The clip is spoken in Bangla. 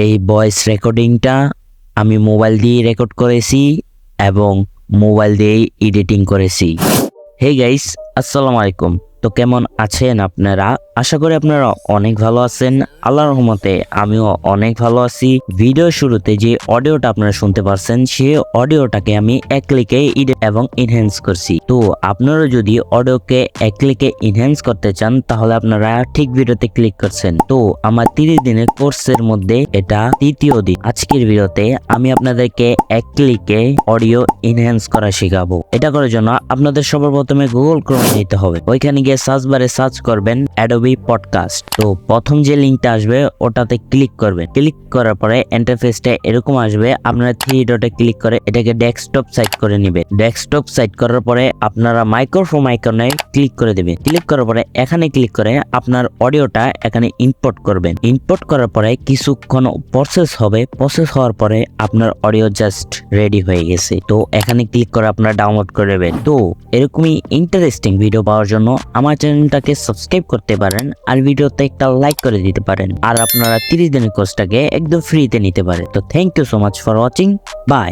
এই ভয়েস রেকর্ডিংটা আমি মোবাইল দিয়ে রেকর্ড করেছি এবং মোবাইল দিয়েই এডিটিং করেছি। হে গাইস, আসসালামু আলাইকুম। তো কেমন আছেন আপনারা? আশা করি আপনারা অনেক ভালো আছেন। আল্লাহর রহমতে আমিও অনেক ভালো আছি। ভিডিও শুরুতে যে অডিওটা আপনারা শুনতে পারছেন সেই অডিওটাকে আমি এক ক্লিকে এডিট এবং এনহ্যান্স করছি। তো আপনারা যদি অডিওকে এক ক্লিকে এনহ্যান্স করতে চান তাহলে আপনারা ঠিক ভিডিওতে ক্লিক করছেন। তো আমার 30 দিনের কোর্সের মধ্যে এটা তৃতীয় দিন। আজকের ভিডিওতে আমি আপনাদেরকে এক ক্লিকে অডিও এনহ্যান্স করা শেখাবো। এটা করার জন্য আপনাদের সবার প্রথমে গুগল ক্রোম যেতে হবে। ওইখানে গিয়ে সার্চ বারে সার্চ করবেন অ্যাডোবি পডকাস্ট। তো প্রথম যে লিঙ্কটা আসবে ওটাতে ক্লিক করবেন। ক্লিক করার পরে ইন্টারফেসটা এরকম আসবে। আপনারা 3 ডটে ক্লিক করে এটাকে ডেস্কটপ সাইট করে নেবেন। ডেস্কটপ সাইট করার পরে আপনারা মাইক্রোফোন আইকনে ক্লিক করে দেবেন। ক্লিক করার পরে এখানে ক্লিক করে আপনার অডিওটা এখানে ইম্পোর্ট করবেন। ইম্পোর্ট করার পরে কিছুক্ষণ প্রসেস হবে। প্রসেস হওয়ার পরে আপনার অডিও জাস্ট রেডি হয়ে গেছে। তো এখানে ক্লিক করে আপনারা ডাউনলোড করে নেবেন। তো এরকমই ইন্টারেস্টিং ভিডিও পাওয়ার জন্য আমার চ্যানেলটাকে সাবস্ক্রাইব করতে পারেন আর ভিডিওতে একটা লাইক করে দিতে পারেন। আর আপনারা 30 দিনের কোর্সটাকে একদম ফ্রিতে নিতে পারেন। তো thank you so much for watching. By.